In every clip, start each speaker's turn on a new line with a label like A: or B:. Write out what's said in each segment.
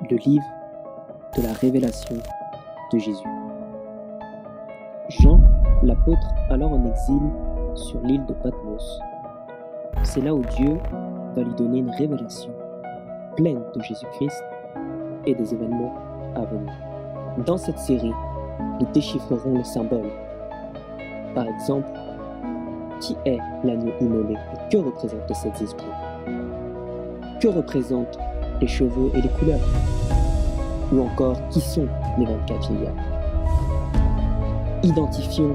A: Le livre de la révélation de Jésus. Jean, l'apôtre, alors en exil sur l'île de Patmos. C'est là où Dieu va lui donner une révélation pleine de Jésus-Christ et des événements à venir. Dans cette série, nous déchiffrerons le symbole. Par exemple, qui est l'agneau immolé et que représente le Saint-Esprit? Que représentent les cheveux et les couleurs? Ou encore, qui sont les 24 vieillards? Identifions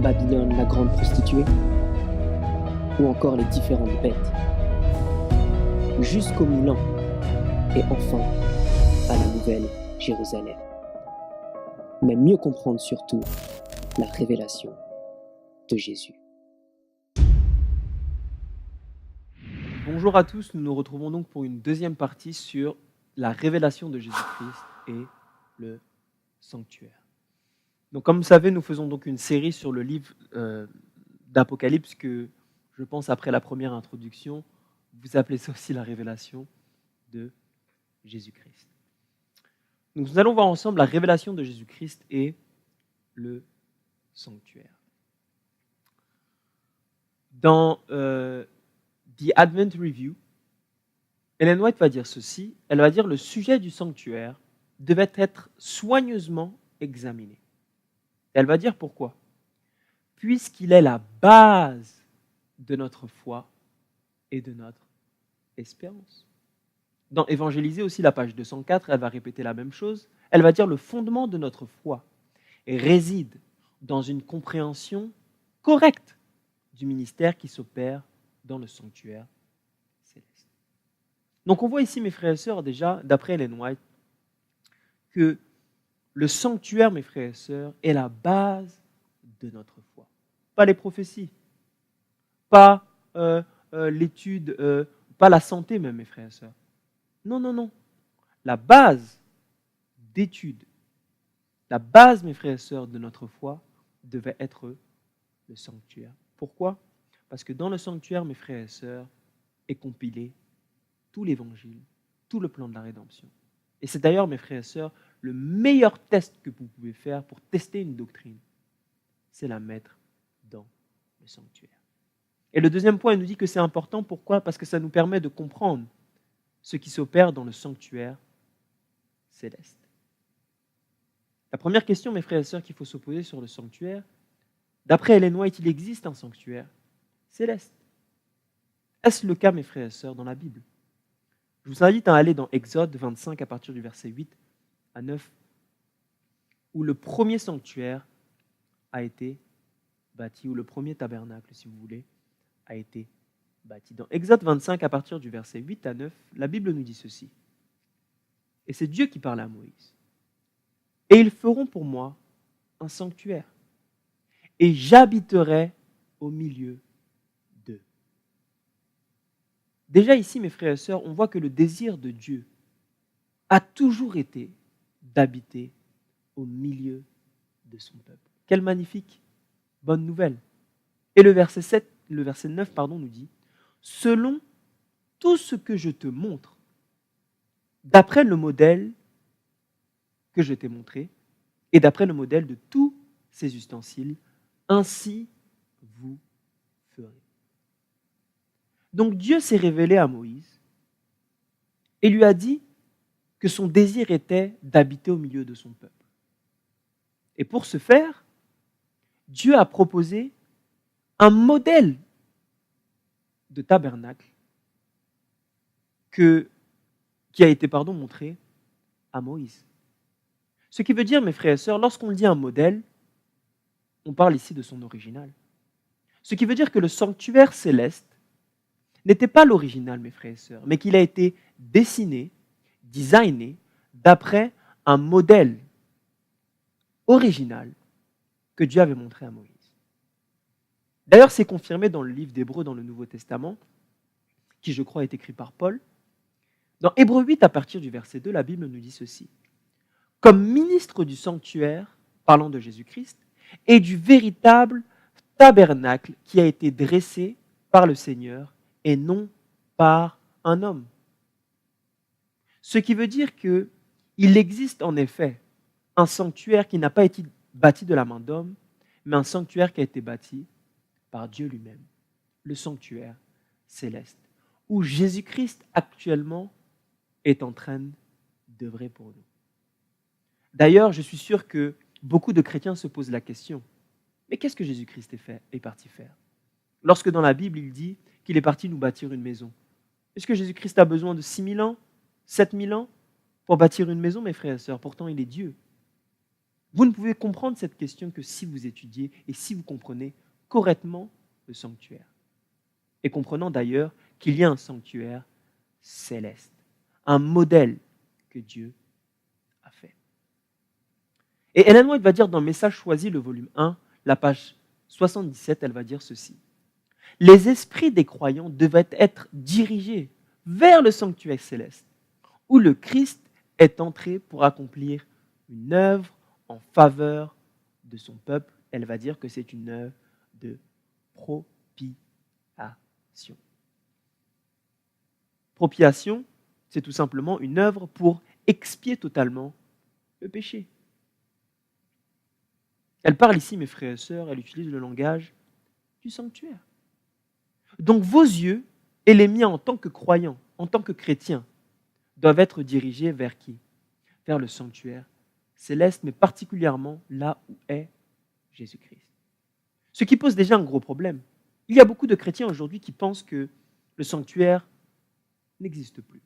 A: Babylone, la grande prostituée, ou encore les différentes bêtes, jusqu'au Milan, et enfin à la nouvelle Jérusalem. Mais mieux comprendre surtout la révélation de Jésus.
B: Bonjour à tous, nous nous retrouvons donc pour une deuxième partie sur la révélation de Jésus-Christ et le sanctuaire. Donc comme vous savez, nous faisons donc une série sur le livre d'Apocalypse que, je pense, après la première introduction, vous appelez ça aussi la révélation de Jésus-Christ. Donc nous allons voir ensemble la révélation de Jésus-Christ et le sanctuaire. Dans The Advent Review, Ellen White va dire ceci, elle va dire le sujet du sanctuaire devait être soigneusement examiné. Elle va dire pourquoi. Puisqu'il est la base de notre foi et de notre espérance. Dans Évangéliser aussi, la page 204, elle va répéter la même chose. Elle va dire le fondement de notre foi réside dans une compréhension correcte du ministère qui s'opère dans le sanctuaire céleste. Donc on voit ici, mes frères et sœurs, déjà, d'après Ellen White, que le sanctuaire, mes frères et sœurs, est la base de notre foi. Pas les prophéties, pas l'étude, pas la santé même, mes frères et sœurs. Non, non, non. La base d'étude, la base, mes frères et sœurs, de notre foi devait être le sanctuaire. Pourquoi ? Parce que dans le sanctuaire, mes frères et sœurs, est compilé tout l'évangile, tout le plan de la rédemption. Et c'est d'ailleurs, mes frères et sœurs, le meilleur test que vous pouvez faire pour tester une doctrine, c'est la mettre dans le sanctuaire. Et le deuxième point, il nous dit que c'est important. Pourquoi ? Parce que ça nous permet de comprendre ce qui s'opère dans le sanctuaire céleste. La première question, mes frères et sœurs, qu'il faut se poser sur le sanctuaire, d'après Ellen White, il existe un sanctuaire céleste. Est-ce le cas, mes frères et sœurs, dans la Bible ? Je vous invite à aller dans Exode 25 à partir du verset 8 à 9, où le premier sanctuaire a été bâti, ou le premier tabernacle, si vous voulez, a été bâti. Dans Exode 25 à partir du verset 8 à 9, la Bible nous dit ceci. Et c'est Dieu qui parle à Moïse. Et ils feront pour moi un sanctuaire, et j'habiterai au milieu d'eux. Déjà ici, mes frères et sœurs, on voit que le désir de Dieu a toujours été d'habiter au milieu de son peuple. Quelle magnifique bonne nouvelle. Et le verset 9 nous dit, selon tout ce que je te montre, d'après le modèle que je t'ai montré, et d'après le modèle de tous ces ustensiles, ainsi vous ferez. Donc Dieu s'est révélé à Moïse et lui a dit que son désir était d'habiter au milieu de son peuple. Et pour ce faire, Dieu a proposé un modèle de tabernacle qui a été montré à Moïse. Ce qui veut dire, mes frères et sœurs, lorsqu'on dit un modèle, on parle ici de son original. Ce qui veut dire que le sanctuaire céleste n'était pas l'original, mes frères et sœurs, mais qu'il a été dessiné, designé, d'après un modèle original que Dieu avait montré à Moïse. D'ailleurs, c'est confirmé dans le livre d'Hébreux, dans le Nouveau Testament, qui, je crois, est écrit par Paul. Dans Hébreux 8, à partir du verset 2, la Bible nous dit ceci. Comme ministre du sanctuaire, parlant de Jésus-Christ, et du véritable tabernacle qui a été dressé par le Seigneur et non par un homme. Ce qui veut dire qu'il existe en effet un sanctuaire qui n'a pas été bâti de la main d'homme, mais un sanctuaire qui a été bâti par Dieu lui-même, le sanctuaire céleste, où Jésus-Christ actuellement est en train d'œuvrer pour nous. D'ailleurs, je suis sûr que beaucoup de chrétiens se posent la question, mais qu'est-ce que Jésus-Christ est parti faire? Lorsque dans la Bible, il dit qu'il est parti nous bâtir une maison. Est-ce que Jésus-Christ a besoin de 6000 ans, 7000 ans pour bâtir une maison, mes frères et sœurs? Pourtant, il est Dieu. Vous ne pouvez comprendre cette question que si vous étudiez et si vous comprenez correctement le sanctuaire. Et comprenant d'ailleurs qu'il y a un sanctuaire céleste, un modèle que Dieu a fait. Et Ellen White va dire dans Message choisi, le volume 1, la page 77, elle va dire ceci. Les esprits des croyants devaient être dirigés vers le sanctuaire céleste, où le Christ est entré pour accomplir une œuvre en faveur de son peuple. Elle va dire que c'est une œuvre de propitiation. Propitiation, c'est tout simplement une œuvre pour expier totalement le péché. Elle parle ici, mes frères et sœurs, elle utilise le langage du sanctuaire. Donc vos yeux et les miens en tant que croyants, en tant que chrétiens, doivent être dirigés vers qui? Vers le sanctuaire céleste, mais particulièrement là où est Jésus-Christ. Ce qui pose déjà un gros problème. Il y a beaucoup de chrétiens aujourd'hui qui pensent que le sanctuaire n'existe plus,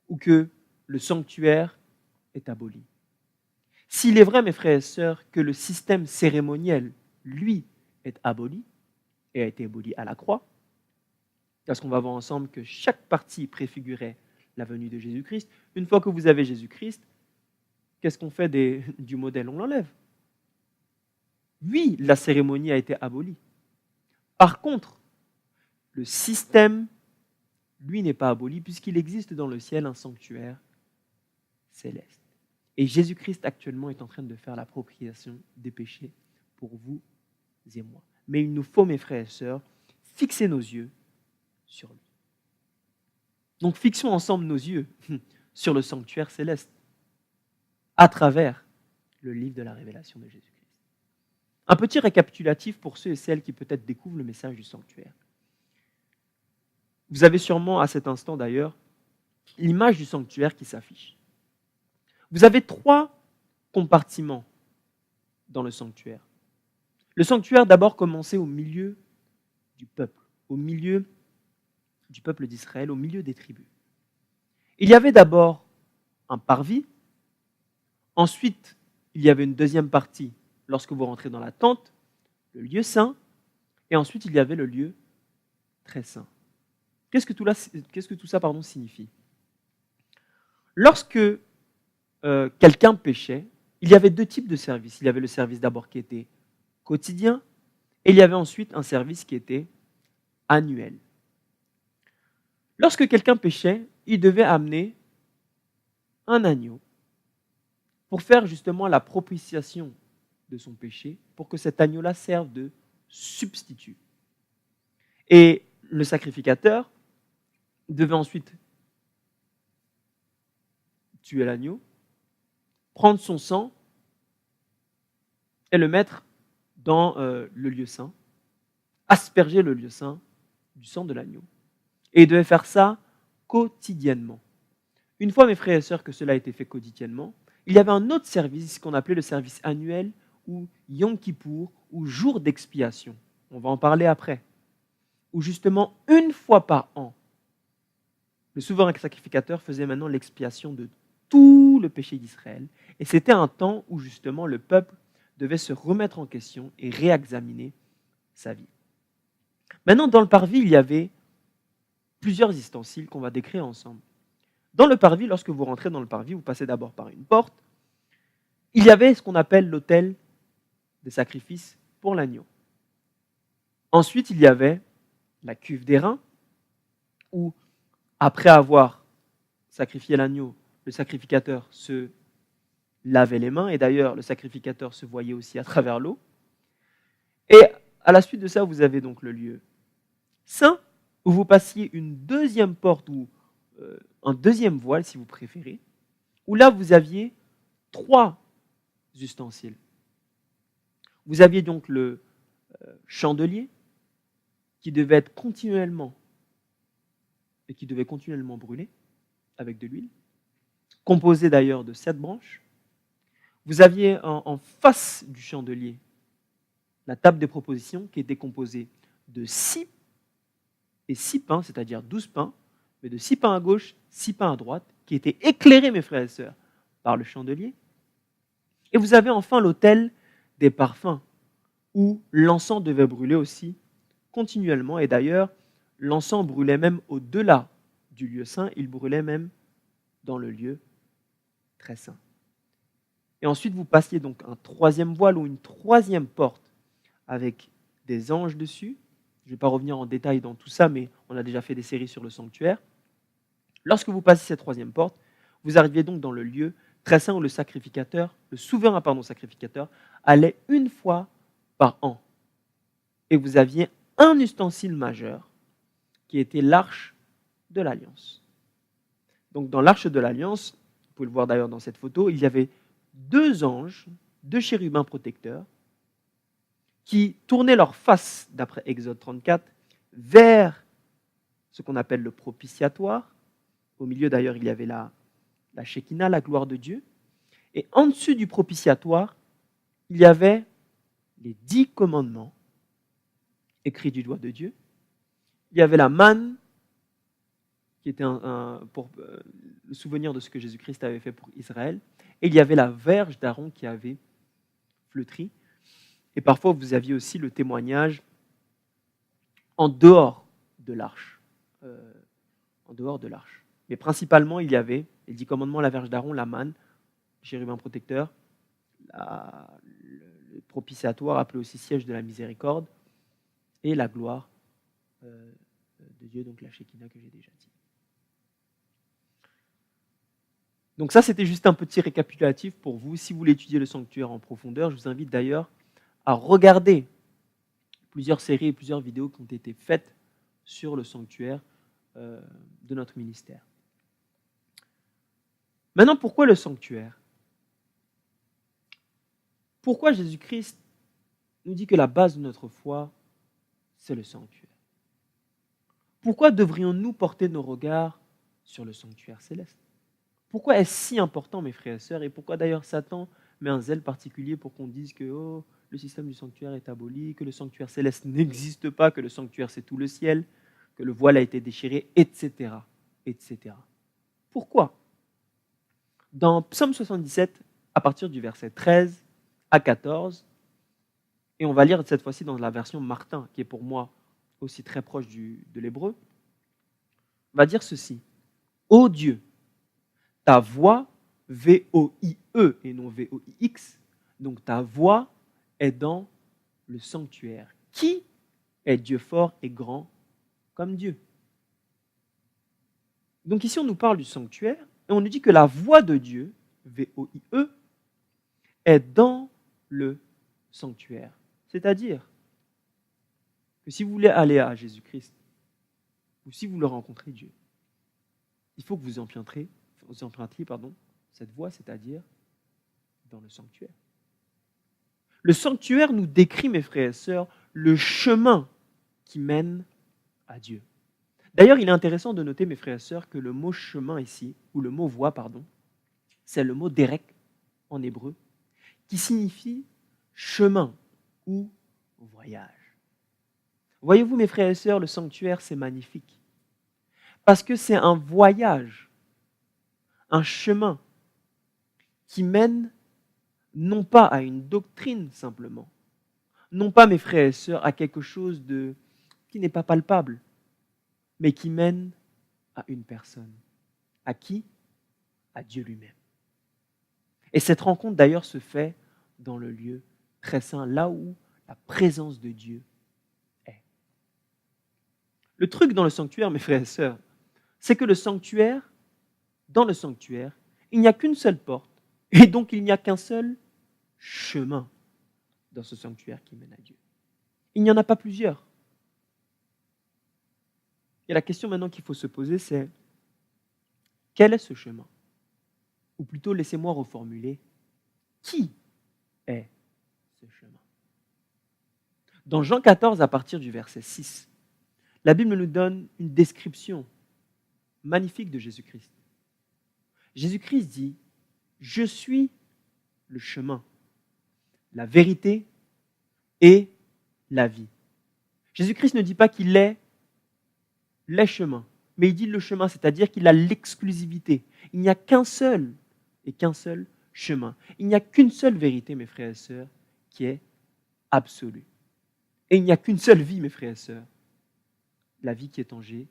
B: ou que le sanctuaire est aboli. S'il est vrai, mes frères et sœurs, que le système cérémoniel, lui, est aboli, et a été aboli à la croix, parce qu'on va voir ensemble que chaque partie préfigurait la venue de Jésus-Christ. Une fois que vous avez Jésus-Christ, qu'est-ce qu'on fait du modèle? On l'enlève. Oui, la cérémonie a été abolie. Par contre, le système, lui, n'est pas aboli, puisqu'il existe dans le ciel un sanctuaire céleste. Et Jésus-Christ actuellement est en train de faire l'appropriation des péchés pour vous et moi. Mais il nous faut, mes frères et sœurs, fixer nos yeux sur lui. Donc fixons ensemble nos yeux sur le sanctuaire céleste à travers le livre de la révélation de Jésus-Christ. Un petit récapitulatif pour ceux et celles qui peut-être découvrent le message du sanctuaire. Vous avez sûrement à cet instant d'ailleurs l'image du sanctuaire qui s'affiche. Vous avez 3 compartiments dans le sanctuaire. Le sanctuaire d'abord commençait au milieu du peuple, au milieu du peuple d'Israël, au milieu des tribus. Il y avait d'abord un parvis, ensuite il y avait une deuxième partie lorsque vous rentrez dans la tente, le lieu saint, et ensuite il y avait le lieu très saint. Qu'est-ce que tout ça signifie? Lorsque quelqu'un péchait, il y avait 2 types de services. Il y avait le service d'abord qui était quotidien, et il y avait ensuite un service qui était annuel. Lorsque quelqu'un péchait, il devait amener un agneau pour faire justement la propitiation de son péché, pour que cet agneau-là serve de substitut. Et le sacrificateur devait ensuite tuer l'agneau, prendre son sang et le mettre dans le lieu saint, asperger le lieu saint du sang de l'agneau. Et il devait faire ça quotidiennement. Une fois, mes frères et sœurs, que cela a été fait quotidiennement, il y avait un autre service qu'on appelait le service annuel, ou Yom Kippour, ou jour d'expiation. On va en parler après. Où justement, une fois par an, le souverain sacrificateur faisait maintenant l'expiation de tout le péché d'Israël. Et c'était un temps où justement le peuple devait se remettre en question et réexaminer sa vie. Maintenant, dans le parvis, il y avait plusieurs ustensiles qu'on va décrire ensemble. Dans le parvis, lorsque vous rentrez dans le parvis, vous passez d'abord par une porte. Il y avait ce qu'on appelle l'autel des sacrifices pour l'agneau. Ensuite, il y avait la cuve d'airain, où, après avoir sacrifié l'agneau, le sacrificateur se lavait les mains, et d'ailleurs, le sacrificateur se voyait aussi à travers l'eau. Et à la suite de ça, vous avez donc le lieu saint, où vous passiez une deuxième porte où un deuxième voile, si vous préférez, où là, vous aviez 3 ustensiles. Vous aviez donc le chandelier qui devait être continuellement brûler avec de l'huile, composé d'ailleurs de 7 branches. Vous aviez en face du chandelier la table des propositions qui était composée de 6 pains, c'est-à-dire 12 pains, mais de 6 pains à gauche, 6 pains à droite, qui étaient éclairés, mes frères et sœurs, par le chandelier. Et vous avez enfin l'autel des parfums, où l'encens devait brûler aussi continuellement. Et d'ailleurs, l'encens brûlait même au-delà du lieu saint, il brûlait même dans le lieu très saint. Et ensuite, vous passiez donc un troisième voile ou une troisième porte avec des anges dessus. Je ne vais pas revenir en détail dans tout ça, mais on a déjà fait des séries sur le sanctuaire. Lorsque vous passez cette troisième porte, vous arriviez donc dans le lieu très saint où le souverain sacrificateur, allait une fois par an. Et vous aviez un ustensile majeur qui était l'arche de l'Alliance. Donc dans l'arche de l'Alliance, vous pouvez le voir d'ailleurs dans cette photo, il y avait 2 anges, 2 chérubins protecteurs, qui tournaient leur face, d'après Exode 34, vers ce qu'on appelle le propitiatoire. Au milieu d'ailleurs, il y avait la Shekinah, la gloire de Dieu. Et en dessus du propitiatoire, il y avait les 10 commandements écrits du doigt de Dieu. Il y avait la manne, qui était pour le souvenir de ce que Jésus-Christ avait fait pour Israël. Et il y avait la verge d'Aaron qui avait flétri. Et parfois, vous aviez aussi le témoignage en dehors de l'arche. Mais principalement, il y avait les 10 commandements, la verge d'Aaron, la manne, le chérubin protecteur, le propitiatoire, appelé aussi siège de la miséricorde, et la gloire de Dieu, donc la Shekinah que j'ai déjà dit. Donc ça, c'était juste un petit récapitulatif pour vous. Si vous voulez étudier le sanctuaire en profondeur, je vous invite d'ailleurs à regarder plusieurs séries et plusieurs vidéos qui ont été faites sur le sanctuaire de notre ministère. Maintenant, pourquoi le sanctuaire ? Pourquoi Jésus-Christ nous dit que la base de notre foi, c'est le sanctuaire ? Pourquoi devrions-nous porter nos regards sur le sanctuaire céleste ? Pourquoi est-ce si important, mes frères et sœurs, et pourquoi d'ailleurs Satan met un zèle particulier pour qu'on dise que le système du sanctuaire est aboli, que le sanctuaire céleste n'existe pas, que le sanctuaire c'est tout le ciel, que le voile a été déchiré, etc. etc. Pourquoi ? Dans Psaume 77, à partir du verset 13 à 14, et on va lire cette fois-ci dans la version Martin, qui est pour moi aussi très proche de l'hébreu, on va dire ceci. Ô Dieu, ta voix, V-O-I-E et non V-O-I-X, donc ta voix est dans le sanctuaire. Qui est Dieu fort et grand comme Dieu ? Donc ici, on nous parle du sanctuaire et on nous dit que la voix de Dieu, V-O-I-E, est dans le sanctuaire. C'est-à-dire que si vous voulez aller à Jésus-Christ ou si vous voulez rencontrer Dieu, il faut que vous empruntiez cette voie, c'est-à-dire dans le sanctuaire. Le sanctuaire nous décrit, mes frères et sœurs, le chemin qui mène à Dieu. D'ailleurs, il est intéressant de noter, mes frères et sœurs, que le mot chemin ici, ou le mot voie, c'est le mot derek en hébreu, qui signifie chemin ou voyage. Voyez-vous, mes frères et sœurs, le sanctuaire, c'est magnifique. Parce que c'est un voyage, un chemin qui mène non pas à une doctrine simplement, non pas, mes frères et sœurs, à quelque chose qui n'est pas palpable, mais qui mène à une personne. À qui ? À Dieu lui-même. Et cette rencontre d'ailleurs se fait dans le lieu très saint, là où la présence de Dieu est. Le truc dans le sanctuaire, mes frères et sœurs, c'est que dans le sanctuaire, il n'y a qu'une seule porte, et donc il n'y a qu'un seul chemin dans ce sanctuaire qui mène à Dieu. Il n'y en a pas plusieurs. Et la question maintenant qu'il faut se poser, c'est Quel est ce chemin? Ou plutôt, laissez-moi reformuler, qui est ce chemin? Dans Jean 14, à partir du verset 6, la Bible nous donne une description magnifique de Jésus-Christ. Jésus-Christ dit, « Je suis le chemin, la vérité et la vie. » Jésus-Christ ne dit pas qu'il est les chemins, mais il dit le chemin, c'est-à-dire qu'il a l'exclusivité. Il n'y a qu'un seul et qu'un seul chemin. Il n'y a qu'une seule vérité, mes frères et sœurs, qui est absolue. Et il n'y a qu'une seule vie, mes frères et sœurs, la vie qui est en Jésus-Christ.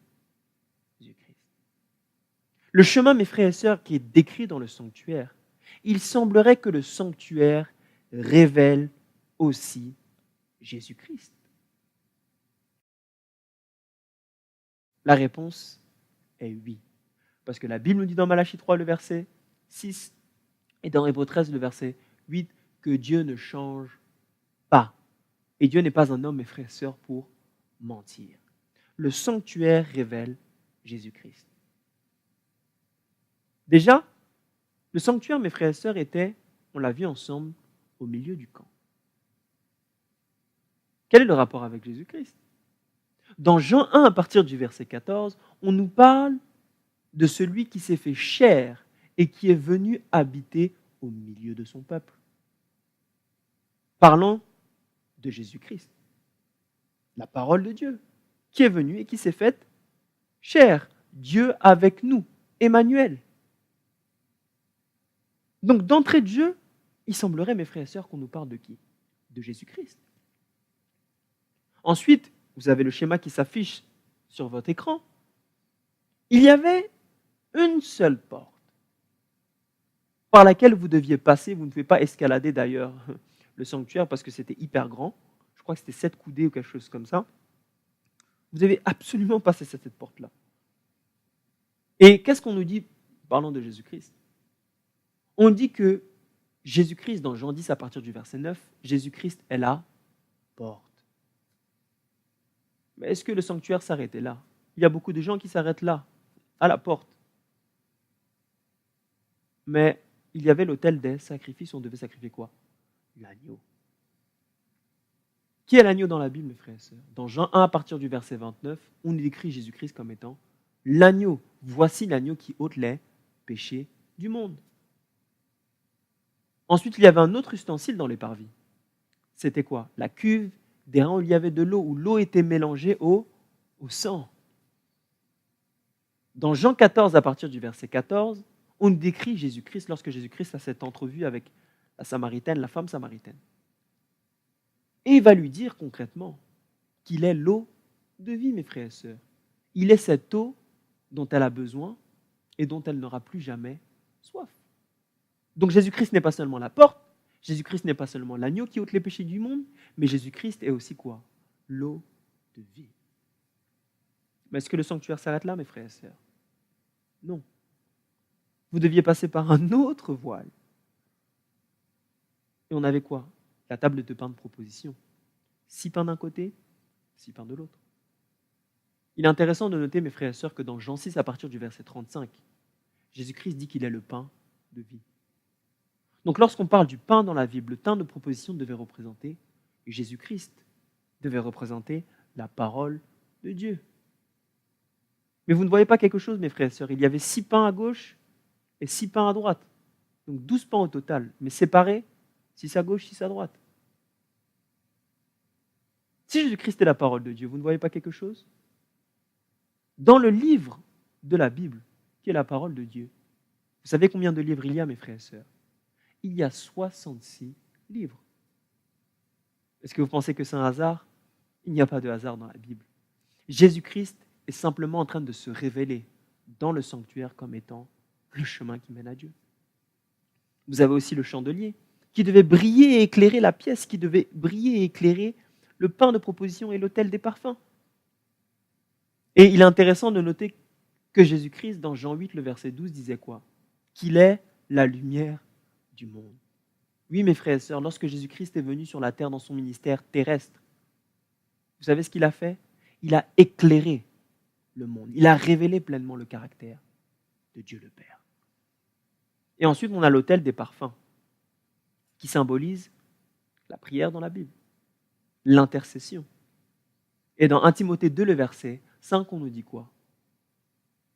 B: Le chemin, mes frères et sœurs, qui est décrit dans le sanctuaire, il semblerait que le sanctuaire révèle aussi Jésus-Christ. La réponse est oui. Parce que la Bible nous dit dans Malachie 3, le verset 6, et dans Hébreux 13, le verset 8, que Dieu ne change pas. Et Dieu n'est pas un homme, mes frères et sœurs, pour mentir. Le sanctuaire révèle Jésus-Christ. Déjà, le sanctuaire, mes frères et sœurs, était, on l'a vu ensemble, au milieu du camp. Quel est le rapport avec Jésus-Christ? Dans Jean 1, à partir du verset 14, on nous parle de celui qui s'est fait chair et qui est venu habiter au milieu de son peuple. Parlons de Jésus-Christ, la parole de Dieu, qui est venu et qui s'est faite chair, Dieu avec nous, Emmanuel. Donc d'entrée de jeu, il semblerait, mes frères et sœurs, qu'on nous parle de qui? De Jésus-Christ. Ensuite, vous avez le schéma qui s'affiche sur votre écran. Il y avait une seule porte par laquelle vous deviez passer. Vous ne pouvez pas escalader d'ailleurs le sanctuaire parce que c'était hyper grand. Je crois que c'était 7 coudées ou quelque chose comme ça. Vous devez absolument passer cette porte-là. Et qu'est-ce qu'on nous dit parlant de Jésus-Christ? On dit que Jésus-Christ, dans Jean 10 à partir du verset 9, Jésus-Christ est la porte. Mais est-ce que le sanctuaire s'arrêtait là? Il y a beaucoup de gens qui s'arrêtent là, à la porte. Mais il y avait l'autel des sacrifices, on devait sacrifier quoi? L'agneau. Qui est l'agneau dans la Bible, mes frères et sœurs? Dans Jean 1, à partir du verset 29, on décrit Jésus-Christ comme étant l'agneau. Voici l'agneau qui ôte les péchés du monde. Ensuite, il y avait un autre ustensile dans les parvis. C'était quoi? La cuve d'airain où il y avait de l'eau, où l'eau était mélangée au sang. Dans Jean 14, à partir du verset 14, on décrit Jésus-Christ lorsque Jésus-Christ a cette entrevue avec la Samaritaine, la femme samaritaine. Et il va lui dire concrètement qu'il est l'eau de vie, mes frères et sœurs. Il est cette eau dont elle a besoin et dont elle n'aura plus jamais soif. Donc Jésus-Christ n'est pas seulement la porte, Jésus-Christ n'est pas seulement l'agneau qui ôte les péchés du monde, mais Jésus-Christ est aussi quoi? L'eau de vie. Mais est-ce que le sanctuaire s'arrête là, mes frères et sœurs? Non. Vous deviez passer par un autre voile. Et on avait quoi? La table de pain de proposition. 6 pains d'un côté, 6 pains de l'autre. Il est intéressant de noter, mes frères et sœurs, que dans Jean 6, à partir du verset 35, Jésus-Christ dit qu'il est le pain de vie. Donc lorsqu'on parle du pain dans la Bible, le pain de proposition devait représenter Jésus-Christ, devait représenter la parole de Dieu. Mais vous ne voyez pas quelque chose, mes frères et sœurs? Il y avait 6 pains à gauche et 6 pains à droite. Donc 12 pains au total, mais séparés, 6 à gauche, 6 à droite. Si Jésus-Christ est la parole de Dieu, vous ne voyez pas quelque chose? Dans le livre de la Bible, qui est la parole de Dieu, vous savez combien de livres il y a, mes frères et sœurs? Il y a 66 livres. Est-ce que vous pensez que c'est un hasard? Il n'y a pas de hasard dans la Bible. Jésus-Christ est simplement en train de se révéler dans le sanctuaire comme étant le chemin qui mène à Dieu. Vous avez aussi le chandelier qui devait briller et éclairer la pièce, qui devait briller et éclairer le pain de proposition et l'autel des parfums. Et il est intéressant de noter que Jésus-Christ, dans Jean 8, le verset 12, disait quoi? Qu'il est la lumière du monde. Oui, mes frères et sœurs, lorsque Jésus-Christ est venu sur la terre dans son ministère terrestre, vous savez ce qu'il a fait? Il a éclairé le monde. Il a révélé pleinement le caractère de Dieu le Père. Et ensuite, on a l'autel des parfums, qui symbolise la prière dans la Bible, l'intercession. Et dans 1 Timothée 2, le verset 5, on nous dit quoi?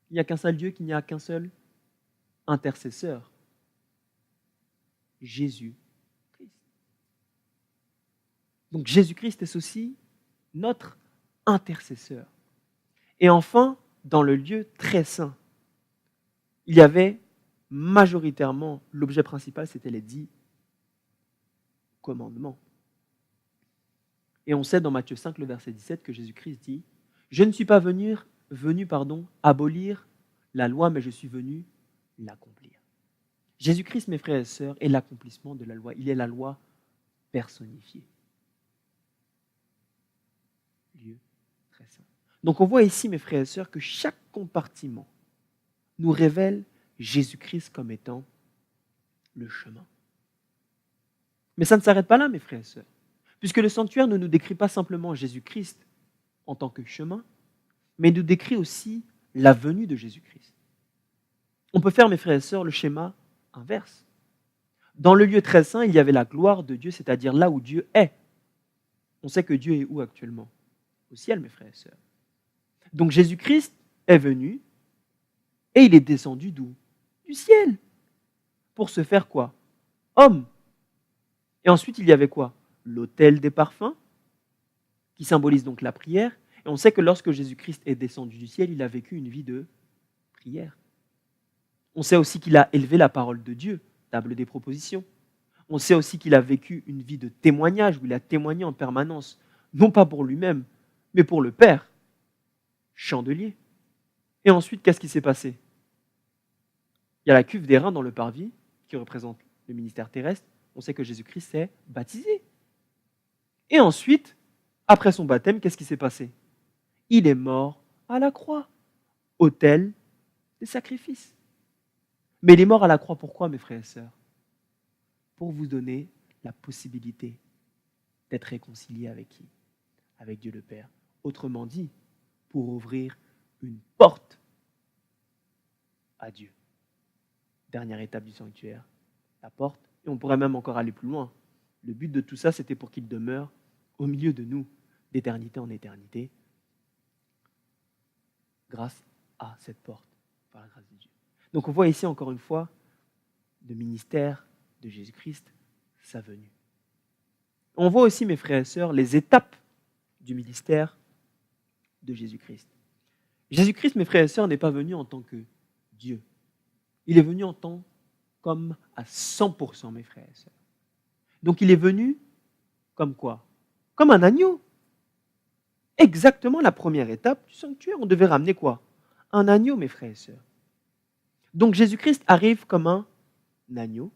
B: Il n'y a qu'un seul Dieu, qu'il n'y a qu'un seul intercesseur, Jésus-Christ. Donc Jésus-Christ est aussi notre intercesseur. Et enfin, dans le lieu très saint, il y avait majoritairement, l'objet principal, c'était les 10 commandements. Et on sait dans Matthieu 5, le verset 17, que Jésus-Christ dit « Je ne suis pas venu abolir la loi, mais je suis venu l'accomplir. » Jésus-Christ, mes frères et sœurs, est l'accomplissement de la loi. Il est la loi personnifiée. Lieu très saint. Donc on voit ici, mes frères et sœurs, que chaque compartiment nous révèle Jésus-Christ comme étant le chemin. Mais ça ne s'arrête pas là, mes frères et sœurs, puisque le sanctuaire ne nous décrit pas simplement Jésus-Christ en tant que chemin, mais nous décrit aussi la venue de Jésus-Christ. On peut faire, mes frères et sœurs, le schéma inverse. Dans le lieu très saint, il y avait la gloire de Dieu, c'est-à-dire là où Dieu est. On sait que Dieu est où actuellement? Au ciel, mes frères et sœurs. Donc Jésus-Christ est venu et il est descendu d'où? Du ciel. Pour se faire quoi? Homme. Et ensuite, il y avait quoi? L'autel des parfums, qui symbolise donc la prière. Et on sait que lorsque Jésus-Christ est descendu du ciel, il a vécu une vie de prière. On sait aussi qu'il a élevé la parole de Dieu, table des propositions. On sait aussi qu'il a vécu une vie de témoignage, où il a témoigné en permanence, non pas pour lui-même, mais pour le Père. Chandelier. Et ensuite, qu'est-ce qui s'est passé? Il y a la cuve des reins dans le parvis, qui représente le ministère terrestre. On sait que Jésus-Christ s'est baptisé. Et ensuite, après son baptême, qu'est-ce qui s'est passé? Il est mort à la croix, autel des sacrifices. Mais il est mort à la croix, pourquoi, mes frères et sœurs? Pour vous donner la possibilité d'être réconcilié avec qui? Avec Dieu le Père. Autrement dit, pour ouvrir une porte à Dieu. Dernière étape du sanctuaire, la porte. Et on pourrait même encore aller plus loin. Le but de tout ça, c'était pour qu'il demeure au milieu de nous, d'éternité en éternité, grâce à cette porte, par la grâce de Dieu. Donc on voit ici encore une fois le ministère de Jésus-Christ, sa venue. On voit aussi, mes frères et sœurs, les étapes du ministère de Jésus-Christ. Jésus-Christ, mes frères et sœurs, n'est pas venu en tant que Dieu. Il est venu en tant comme à 100%, mes frères et sœurs. Donc il est venu comme quoi? Comme un agneau. Exactement la première étape du sanctuaire. On devait ramener quoi? Un agneau, mes frères et sœurs. Donc Jésus-Christ arrive comme un agneau.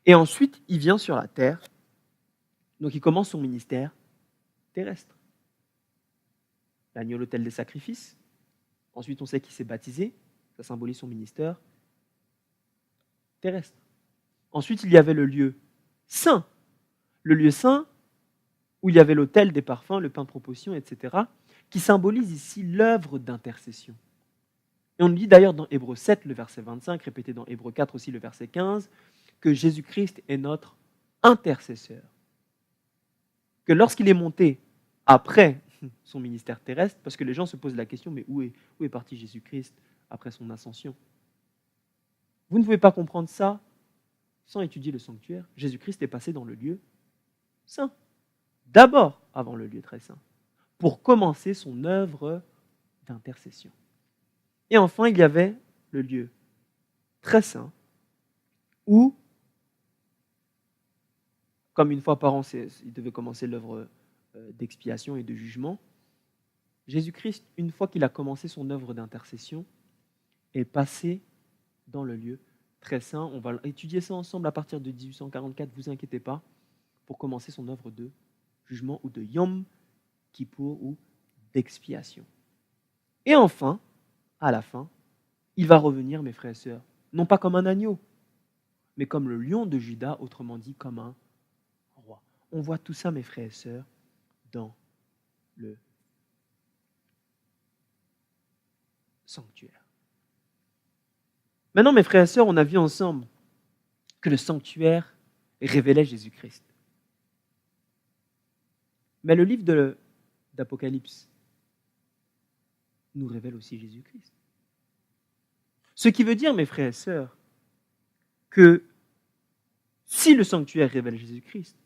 B: Et ensuite, il vient sur la terre. Donc il commence son ministère terrestre. L'agneau, l'autel des sacrifices. Ensuite, on sait qu'il s'est baptisé. Ça symbolise son ministère terrestre. Ensuite, il y avait le lieu saint. Le lieu saint où il y avait l'autel des parfums, le pain de proposition, etc., qui symbolise ici l'œuvre d'intercession. Et on nous dit d'ailleurs dans Hébreux 7, le verset 25, répété dans Hébreux 4 aussi, le verset 15, que Jésus-Christ est notre intercesseur. Que lorsqu'il est monté après son ministère terrestre, parce que les gens se posent la question, mais où est parti Jésus-Christ après son ascension? Vous ne pouvez pas comprendre ça sans étudier le sanctuaire. Jésus-Christ est passé dans le lieu saint, d'abord avant le lieu très saint, pour commencer son œuvre d'intercession. Et enfin, il y avait le lieu très saint, où, comme une fois par an, il devait commencer l'œuvre d'expiation et de jugement, Jésus-Christ, une fois qu'il a commencé son œuvre d'intercession, est passé dans le lieu très saint. On va étudier ça ensemble à partir de 1844, ne vous inquiétez pas, pour commencer son œuvre de jugement ou de Yom Kippour ou d'expiation. Et enfin, à la fin, il va revenir, mes frères et sœurs, non pas comme un agneau, mais comme le lion de Juda, autrement dit comme un roi. On voit tout ça, mes frères et sœurs, dans le sanctuaire. Maintenant, mes frères et sœurs, on a vu ensemble que le sanctuaire révélait Jésus-Christ. Mais le livre d'Apocalypse nous révèle aussi Jésus-Christ. Ce qui veut dire, mes frères et sœurs, que si le sanctuaire révèle Jésus-Christ,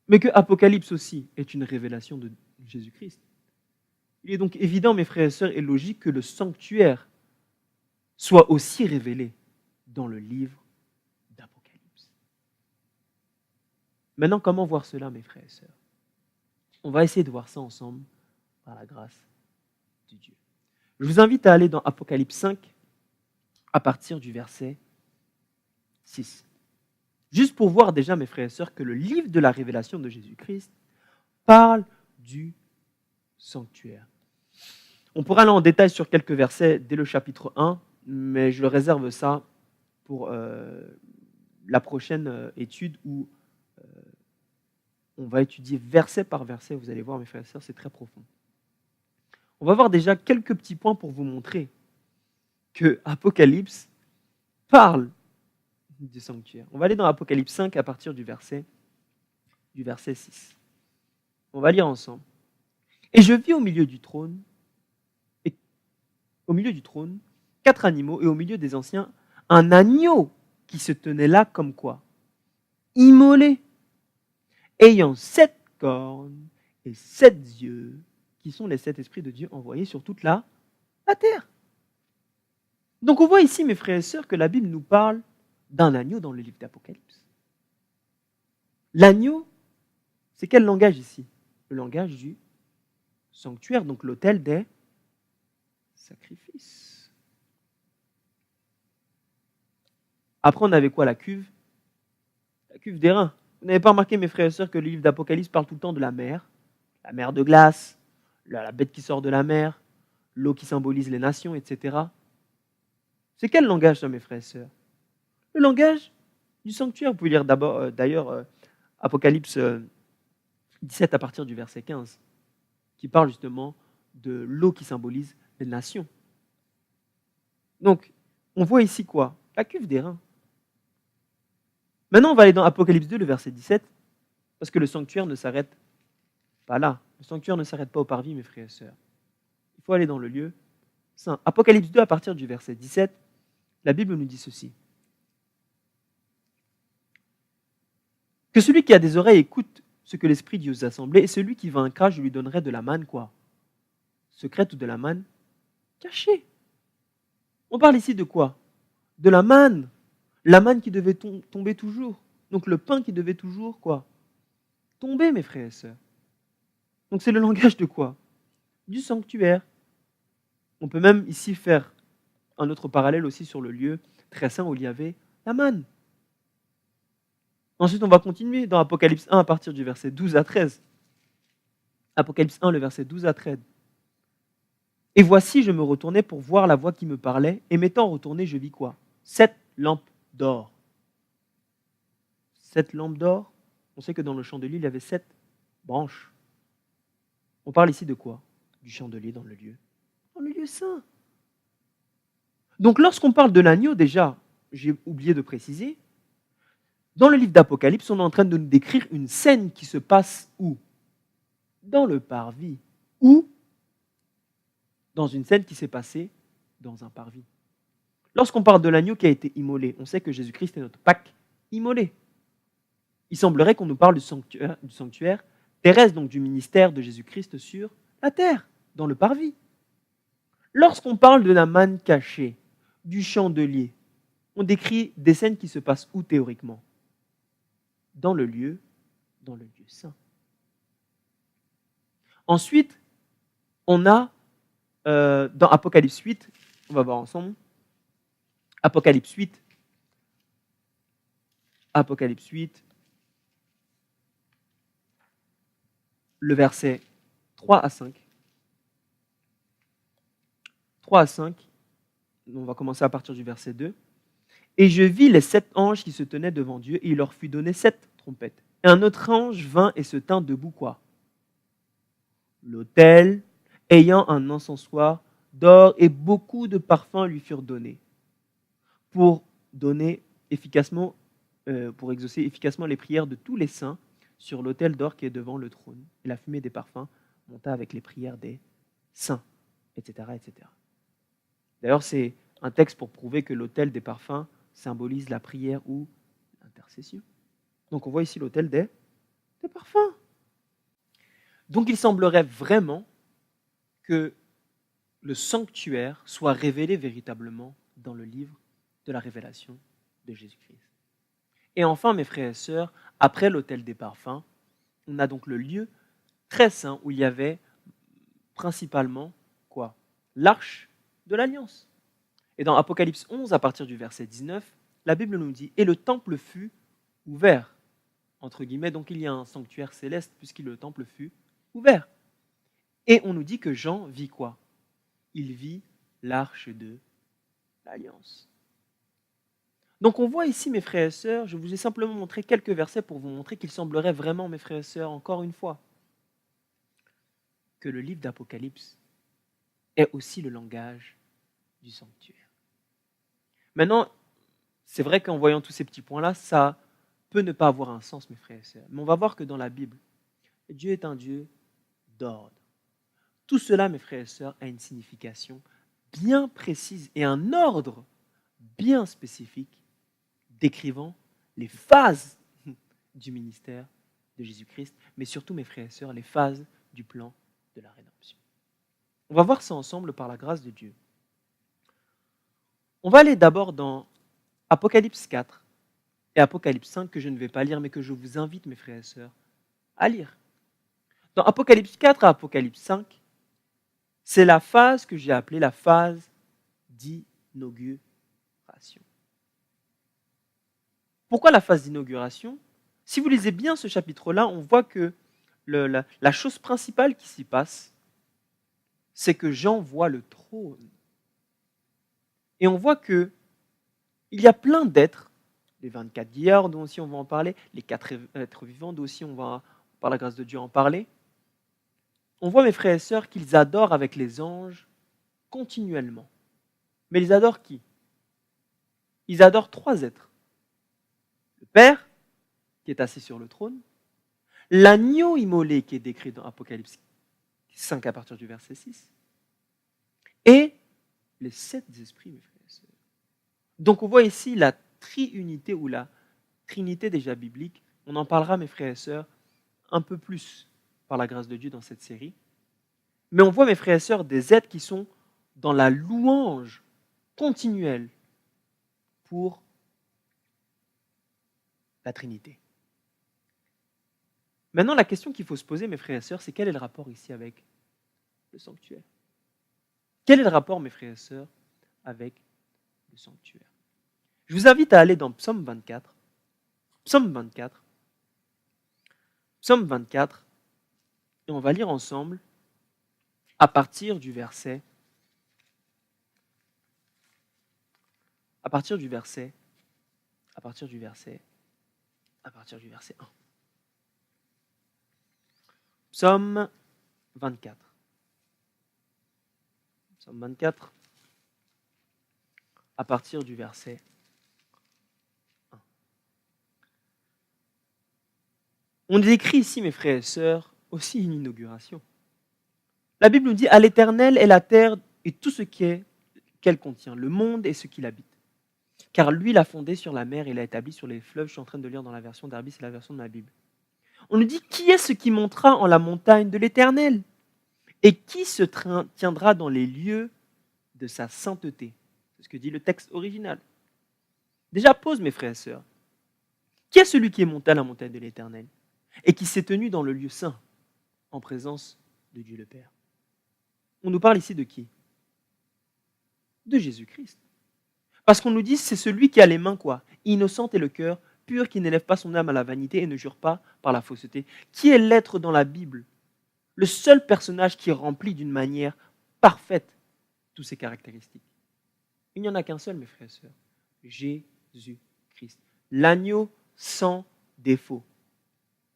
B: mais que Apocalypse aussi est une révélation de Jésus-Christ, il est donc évident, mes frères et sœurs, et logique que le sanctuaire soit aussi révélé dans le livre d'Apocalypse. Maintenant, comment voir cela, mes frères et sœurs? On va essayer de voir ça ensemble par la grâce de Dieu. Je vous invite à aller dans Apocalypse 5 à partir du verset 6. Juste pour voir déjà, mes frères et sœurs, que le livre de la révélation de Jésus-Christ parle du sanctuaire. On pourra aller en détail sur quelques versets dès le chapitre 1, mais je le réserve ça pour la prochaine étude où on va étudier verset par verset. Vous allez voir, mes frères et sœurs, c'est très profond. On va voir déjà quelques petits points pour vous montrer que Apocalypse parle du sanctuaire. On va aller dans Apocalypse 5 à partir du verset 6. On va lire ensemble. Et je vis au milieu du trône, 4 animaux, et au milieu des anciens, un agneau qui se tenait là comme quoi? Immolé, ayant 7 cornes et 7 yeux, qui sont les 7 esprits de Dieu envoyés sur toute la terre. Donc on voit ici, mes frères et sœurs, que la Bible nous parle d'un agneau dans le livre d'Apocalypse. L'agneau, c'est quel langage ici? Le langage du sanctuaire, donc l'autel des sacrifices. Après, on avait quoi? La cuve? La cuve d'airain. Vous n'avez pas remarqué, mes frères et sœurs, que le livre d'Apocalypse parle tout le temps de la mer de glace, la bête qui sort de la mer, l'eau qui symbolise les nations, etc. C'est quel langage ça, mes frères et sœurs? Le langage du sanctuaire. Vous pouvez lire d'ailleurs Apocalypse 17 à partir du verset 15, qui parle justement de l'eau qui symbolise les nations. Donc, on voit ici quoi? La cuve d'airain. Maintenant, on va aller dans Apocalypse 2, le verset 17, parce que le sanctuaire ne s'arrête pas là. Le sanctuaire ne s'arrête pas au parvis, mes frères et sœurs. Il faut aller dans le lieu saint. Apocalypse 2, à partir du verset 17, la Bible nous dit ceci. Que celui qui a des oreilles écoute ce que l'Esprit dit aux assemblées, et celui qui vaincra, je lui donnerai de la manne, quoi? Secrète ou de la manne cachée. On parle ici de quoi? De la manne. La manne qui devait tomber toujours. Donc le pain qui devait toujours, quoi? Tomber, mes frères et sœurs. Donc c'est le langage de quoi? Du sanctuaire. On peut même ici faire un autre parallèle aussi sur le lieu très saint où il y avait la manne. Ensuite, on va continuer dans Apocalypse 1 à partir du verset 12 à 13. Apocalypse 1, le verset 12 à 13. Et voici, je me retournais pour voir la voix qui me parlait, et m'étant retourné, je vis quoi? 7 lampes d'or. 7 lampes d'or. On sait que dans le chandelier, il y avait 7 branches. On parle ici de quoi? Du chandelier dans le lieu saint. Donc lorsqu'on parle de l'agneau, déjà, j'ai oublié de préciser, dans le livre d'Apocalypse, on est en train de nous décrire une scène qui se passe où? Dans le parvis. Ou dans une scène qui s'est passée dans un parvis. Lorsqu'on parle de l'agneau qui a été immolé, on sait que Jésus-Christ est notre Pâque immolé. Il semblerait qu'on nous parle du sanctuaire terrestre, donc du ministère de Jésus-Christ sur la terre, dans le parvis. Lorsqu'on parle de la manne cachée, du chandelier, on décrit des scènes qui se passent où théoriquement? Dans le lieu saint. Ensuite, on a dans Apocalypse 8, on va voir ensemble, Apocalypse 8, le verset 3 à 5. 3 à 5, on va commencer à partir du verset 2. Et je vis les 7 anges qui se tenaient devant Dieu, et il leur fut donné 7 trompettes. Et un autre ange vint et se tint debout, quoi? L'autel, ayant un encensoir d'or, et beaucoup de parfums lui furent donnés. pour donner efficacement, pour exaucer efficacement les prières de tous les saints sur l'autel d'or qui est devant le trône. Et la fumée des parfums monta avec les prières des saints, etc., etc. D'ailleurs, c'est un texte pour prouver que l'autel des parfums symbolise la prière ou l'intercession. Donc on voit ici l'autel des parfums. Donc il semblerait vraiment que le sanctuaire soit révélé véritablement dans le livre de la révélation de Jésus-Christ. Et enfin, mes frères et sœurs, après l'autel des parfums, on a donc le lieu très saint où il y avait principalement quoi? L'arche de l'Alliance. Et dans Apocalypse 11, à partir du verset 19, la Bible nous dit « Et le temple fut ouvert ». Entre guillemets, donc il y a un sanctuaire céleste puisque le temple fut ouvert. Et on nous dit que Jean vit quoi? Il vit l'arche de l'Alliance. Donc on voit ici, mes frères et sœurs, je vous ai simplement montré quelques versets pour vous montrer qu'il semblerait vraiment, mes frères et sœurs, encore une fois, que le livre d'Apocalypse est aussi le langage du sanctuaire. Maintenant, c'est vrai qu'en voyant tous ces petits points-là, ça peut ne pas avoir un sens, mes frères et sœurs. Mais on va voir que dans la Bible, Dieu est un Dieu d'ordre. Tout cela, mes frères et sœurs, a une signification bien précise et un ordre bien spécifique décrivant les phases du ministère de Jésus-Christ, mais surtout, mes frères et sœurs, les phases du plan de la rédemption. On va voir ça ensemble par la grâce de Dieu. On va aller d'abord dans Apocalypse 4 et Apocalypse 5, que je ne vais pas lire, mais que je vous invite, mes frères et sœurs, à lire. Dans Apocalypse 4 à Apocalypse 5, c'est la phase que j'ai appelée la phase d'inauguration. Pourquoi la phase d'inauguration? Si vous lisez bien ce chapitre-là, on voit que la chose principale qui s'y passe, c'est que Jean voit le trône. Et on voit qu'il y a plein d'êtres, les 24 vieillards dont aussi on va en parler, les 4 êtres vivants dont aussi on va, par la grâce de Dieu, en parler. On voit, mes frères et sœurs, qu'ils adorent avec les anges continuellement. Mais ils adorent qui? Ils adorent 3 êtres. Le Père, qui est assis sur le trône, l'agneau immolé qui est décrit dans Apocalypse 5 à partir du verset 6, et les 7 esprits, mes frères et sœurs. Donc on voit ici la triunité ou la trinité déjà biblique. On en parlera, mes frères et sœurs, un peu plus par la grâce de Dieu dans cette série. Mais on voit, mes frères et sœurs, des êtres qui sont dans la louange continuelle pour la Trinité. Maintenant, la question qu'il faut se poser, mes frères et sœurs, c'est quel est le rapport ici avec le sanctuaire? Quel est le rapport, mes frères et sœurs, avec le sanctuaire? Je vous invite à aller dans Psaume 24. Psaume 24. Psaume 24. Et on va lire ensemble à partir du verset 1. Psaume 24. Psaume 24, à partir du verset 1. On décrit ici, mes frères et sœurs, aussi une inauguration. La Bible nous dit « À l'Éternel est la terre et tout ce qu'elle contient, le monde et ce qu'il habite. Car lui l'a fondé sur la mer et l'a établi sur les fleuves. » Je suis en train de lire dans la version d'Arby, c'est la version de ma Bible. On nous dit « Qui est ce qui montera en la montagne de l'Éternel? Et qui se tiendra dans les lieux de sa sainteté ?» C'est ce que dit le texte original. Déjà, pause, mes frères et sœurs. Qui est celui qui est monté à la montagne de l'Éternel et qui s'est tenu dans le lieu saint en présence de Dieu le Père? On nous parle ici de qui? De Jésus-Christ. Parce qu'on nous dit c'est celui qui a les mains quoi? Innocentes et le cœur pur, qui n'élève pas son âme à la vanité et ne jure pas par la fausseté. Qui est l'être dans la Bible? Le seul personnage qui remplit d'une manière parfaite toutes ces caractéristiques. Il n'y en a qu'un seul, mes frères et sœurs. Jésus-Christ. L'agneau sans défaut.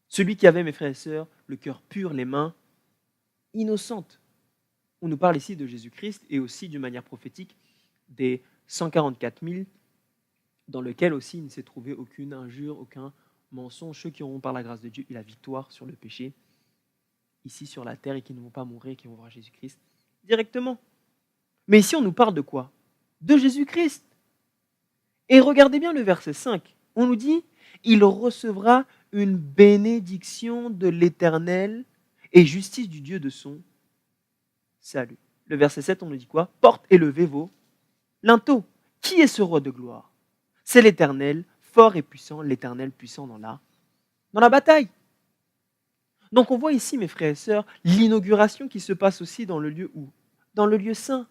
B: Celui qui avait, mes frères et sœurs, le cœur pur, les mains innocentes. On nous parle ici de Jésus-Christ et aussi d'une manière prophétique des 144 000 dans lequel aussi il ne s'est trouvé aucune injure, aucun mensonge. Ceux qui auront par la grâce de Dieu eu la victoire sur le péché, ici sur la terre, et qui ne vont pas mourir, qui vont voir Jésus-Christ directement. Mais ici, on nous parle de quoi? De Jésus-Christ. Et regardez bien le verset 5. On nous dit, il recevra une bénédiction de l'Éternel et justice du Dieu de son salut. Le verset 7, on nous dit quoi? Porte et levez vos linteaux. Qui est ce roi de gloire? C'est l'Éternel, fort et puissant, l'Éternel puissant dans la bataille. Donc on voit ici, mes frères et sœurs, l'inauguration qui se passe aussi dans le lieu où? Dans le lieu saint,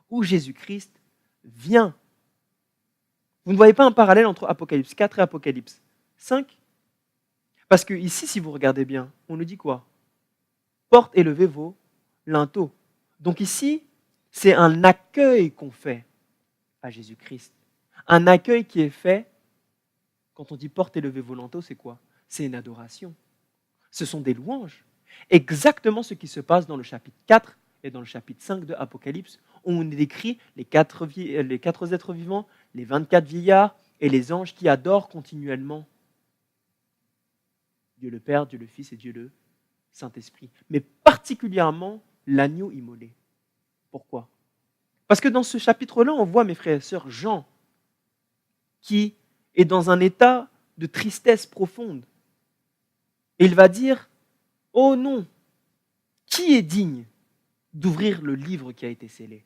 B: où Jésus-Christ vient. Vous ne voyez pas un parallèle entre Apocalypse 4 et Apocalypse 5? Parce que ici, si vous regardez bien, on nous dit quoi? Porte et levez vos linteaux. Donc ici, c'est un accueil qu'on fait à Jésus-Christ. Un accueil qui est fait, quand on dit porte et levez vos linteaux, c'est quoi? C'est une adoration. Ce sont des louanges. Exactement ce qui se passe dans le chapitre 4 et dans le chapitre 5 de Apocalypse, où on décrit les quatre êtres vivants, les 24 vieillards et les anges qui adorent continuellement Dieu le Père, Dieu le Fils et Dieu le Saint-Esprit. Mais particulièrement l'agneau immolé. Pourquoi? Parce que dans ce chapitre-là, on voit, mes frères et sœurs, Jean, qui est dans un état de tristesse profonde. Et il va dire, « Oh non, qui est digne d'ouvrir le livre qui a été scellé ?»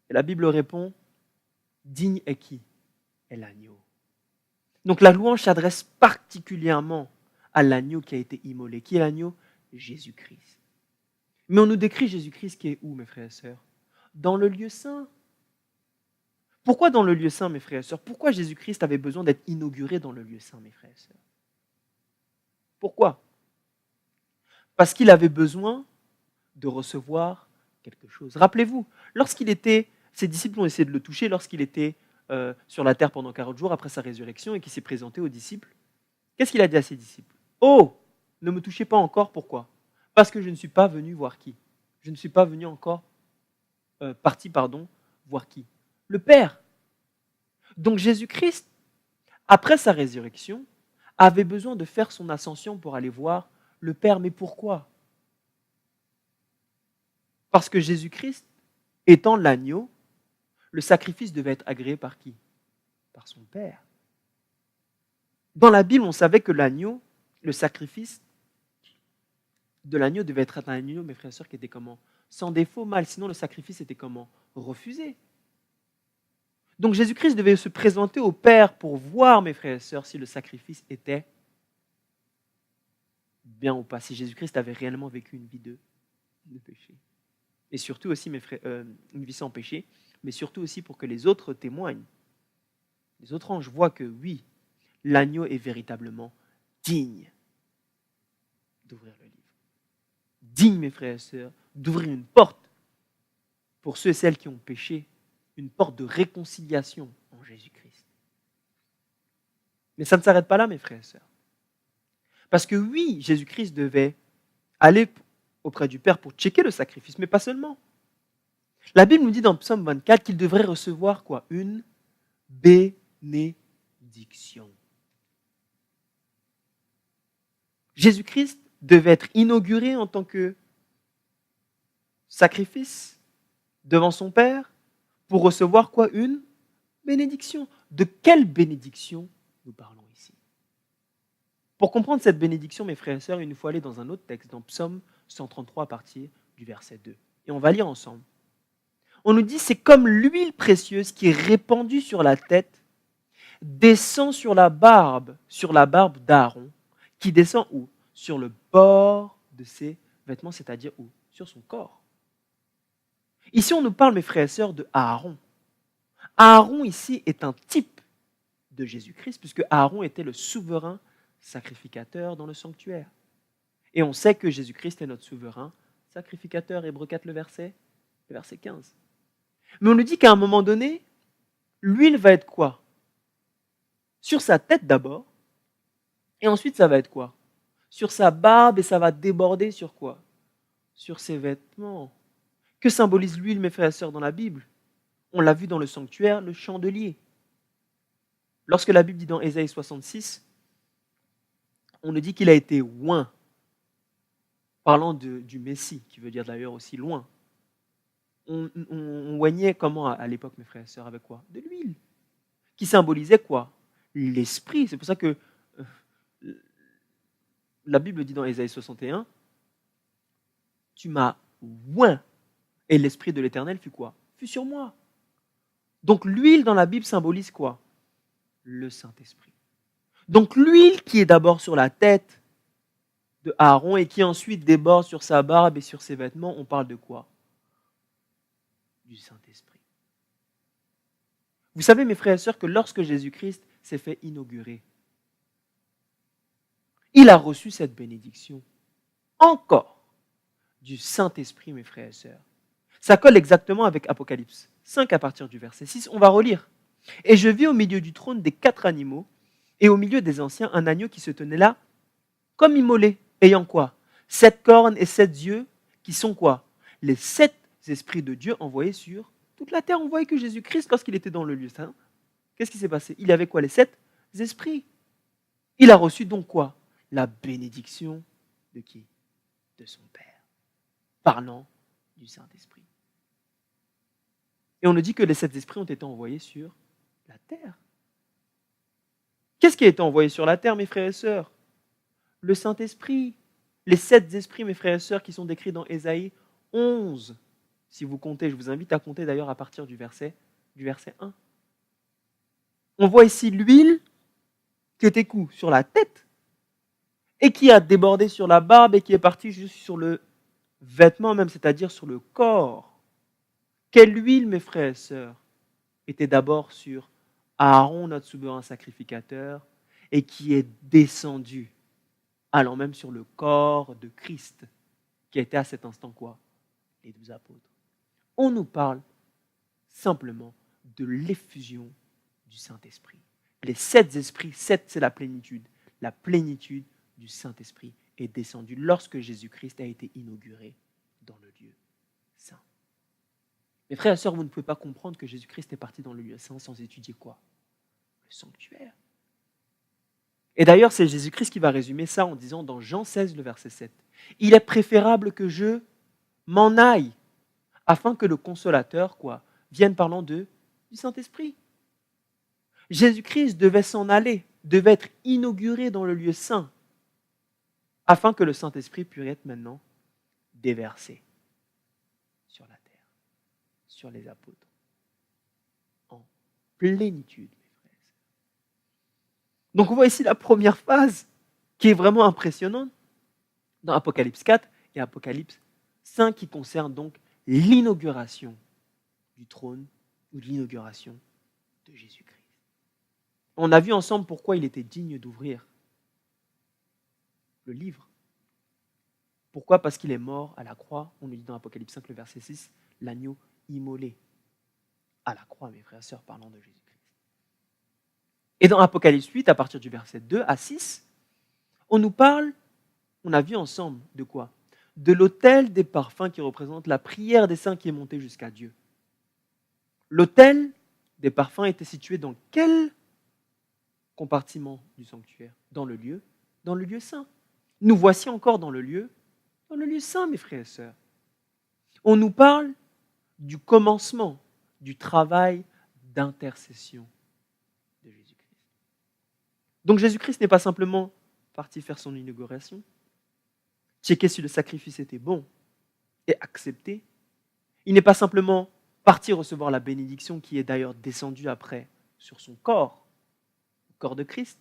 B: Et la Bible répond, « Digne est qui? Est l'agneau. » Donc la louange s'adresse particulièrement à l'agneau qui a été immolé. Qui est l'agneau? Jésus-Christ. Mais on nous décrit Jésus-Christ qui est où, mes frères et sœurs? Dans le lieu saint. Pourquoi dans le lieu saint, mes frères et sœurs? Pourquoi Jésus-Christ avait besoin d'être inauguré dans le lieu saint, mes frères et sœurs? Pourquoi? Parce qu'il avait besoin de recevoir quelque chose. Rappelez-vous, ses disciples ont essayé de le toucher lorsqu'il était sur la terre pendant 40 jours après sa résurrection et qu'il s'est présenté aux disciples. Qu'est-ce qu'il a dit à ses disciples? Oh, ne me touchez pas encore, pourquoi? Parce que je ne suis pas venu voir qui? Je ne suis pas venu encore voir qui? Le Père. Donc Jésus-Christ, après sa résurrection, avait besoin de faire son ascension pour aller voir le Père. Mais pourquoi? Parce que Jésus-Christ, étant l'agneau, le sacrifice devait être agréé par qui? Par son Père. Dans la Bible, on savait que l'agneau, le sacrifice de l'agneau devait être un agneau, mes frères et sœurs, qui était comment? Sans défaut, mâle. Sinon, le sacrifice était comment? Refusé. Donc Jésus-Christ devait se présenter au Père pour voir, mes frères et sœurs, si le sacrifice était bien ou pas, si Jésus-Christ avait réellement vécu une vie de péché. Et surtout aussi, mes frères, une vie sans péché, mais surtout aussi pour que les autres témoignent. Les autres anges voient que oui, l'agneau est véritablement digne d'ouvrir le livre. Digne, mes frères et sœurs, d'ouvrir une porte pour ceux et celles qui ont péché, une porte de réconciliation en Jésus-Christ. Mais ça ne s'arrête pas là, mes frères et sœurs. Parce que oui, Jésus-Christ devait aller auprès du Père pour checker le sacrifice, mais pas seulement. La Bible nous dit dans Psaume 24 qu'il devrait recevoir quoi? Une bénédiction. Jésus-Christ devait être inauguré en tant que sacrifice devant son Père pour recevoir quoi? Une bénédiction. De quelle bénédiction nous parlons ici? Pour comprendre cette bénédiction, mes frères et sœurs, il nous faut aller dans un autre texte, dans Psaume 133 à partir du verset 2. Et on va lire ensemble. On nous dit, c'est comme l'huile précieuse qui est répandue sur la tête, descend sur la barbe d'Aaron, qui descend où? Sur le bord de ses vêtements, c'est-à-dire où? Sur son corps. Ici, on nous parle, mes frères et sœurs, de Aaron. Aaron, ici, est un type de Jésus-Christ, puisque Aaron était le souverain sacrificateur dans le sanctuaire. Et on sait que Jésus-Christ est notre souverain sacrificateur. Hébreux 4, le verset 15. Mais on nous dit qu'à un moment donné, l'huile va être quoi? Sur sa tête d'abord, et ensuite ça va être quoi? Sur sa barbe, et ça va déborder sur quoi? Sur ses vêtements. Que symbolise l'huile, mes frères et sœurs, dans la Bible? On l'a vu dans le sanctuaire, le chandelier. Lorsque la Bible dit dans Ésaïe 66, on nous dit qu'il a été oint, parlant du Messie, qui veut dire d'ailleurs aussi loin. On oignait comment à l'époque, mes frères et sœurs, avec quoi? De l'huile. Qui symbolisait quoi? L'esprit. C'est pour ça que la Bible dit dans Ésaïe 61, tu m'as oint, et l'esprit de l'Éternel fut quoi? Fut sur moi. Donc l'huile dans la Bible symbolise quoi? Le Saint-Esprit. Donc l'huile qui est d'abord sur la tête de Aaron et qui ensuite déborde sur sa barbe et sur ses vêtements, on parle de quoi? Du Saint-Esprit. Vous savez, mes frères et sœurs, que lorsque Jésus-Christ s'est fait inaugurer, il a reçu cette bénédiction encore du Saint-Esprit, mes frères et sœurs. Ça colle exactement avec Apocalypse 5 à partir du verset 6. On va relire. Et je vis au milieu du trône des 4 animaux et au milieu des anciens un agneau qui se tenait là comme immolé, ayant quoi? 7 cornes et 7 yeux qui sont quoi? Les 7 esprits de Dieu envoyés sur toute la terre. On voyait que Jésus-Christ, lorsqu'il était dans le lieu saint, qu'est-ce qui s'est passé? Il avait quoi? Les 7 esprits. Il a reçu donc quoi? La bénédiction de qui? De son Père. Parlant du Saint-Esprit. Et on nous dit que les 7 esprits ont été envoyés sur la terre. Qu'est-ce qui a été envoyé sur la terre, mes frères et sœurs? Le Saint-Esprit. Les 7 esprits, mes frères et sœurs, qui sont décrits dans Ésaïe 11. Si vous comptez, je vous invite à compter d'ailleurs à partir du verset 1. On voit ici l'huile qui était sur la tête et qui a débordé sur la barbe et qui est partie juste sur le vêtement même, c'est-à-dire sur le corps. Quelle huile, mes frères et sœurs, était d'abord sur Aaron, notre souverain sacrificateur, et qui est descendue, allant même sur le corps de Christ, qui était à cet instant quoi? Les 12 apôtres. On nous parle simplement de l'effusion du Saint-Esprit. Les 7 esprits, 7 c'est la plénitude. La plénitude du Saint-Esprit est descendue lorsque Jésus-Christ a été inauguré dans le lieu saint. Mes frères et sœurs, vous ne pouvez pas comprendre que Jésus-Christ est parti dans le lieu saint sans étudier quoi? Le sanctuaire. Et d'ailleurs, c'est Jésus-Christ qui va résumer ça en disant dans Jean 16, le verset 7, « Il est préférable que je m'en aille, afin que le consolateur, quoi, vienne parlant du Saint-Esprit. » Jésus-Christ devait s'en aller, devait être inauguré dans le lieu saint, afin que le Saint-Esprit puisse être maintenant déversé sur la terre, sur les apôtres, en plénitude. Donc on voit ici la première phase qui est vraiment impressionnante dans Apocalypse 4 et Apocalypse 5 qui concerne donc l'inauguration du trône ou de l'inauguration de Jésus-Christ. On a vu ensemble pourquoi il était digne d'ouvrir le livre. Pourquoi? Parce qu'il est mort à la croix. On nous dit dans Apocalypse 5, le verset 6, l'agneau immolé à la croix, mes frères et sœurs, parlant de Jésus-Christ. Et dans Apocalypse 8, à partir du verset 2 à 6, on nous parle, on a vu ensemble de quoi? De l'autel des parfums qui représente la prière des saints qui est montée jusqu'à Dieu. L'autel des parfums était situé dans quel compartiment du sanctuaire? Dans le lieu saint. Nous voici encore dans le lieu saint, mes frères et sœurs. On nous parle du commencement du travail d'intercession de Jésus-Christ. Donc Jésus-Christ n'est pas simplement parti faire son inauguration, checker si le sacrifice était bon et accepté. Il n'est pas simplement parti recevoir la bénédiction qui est d'ailleurs descendue après sur son corps, le corps de Christ.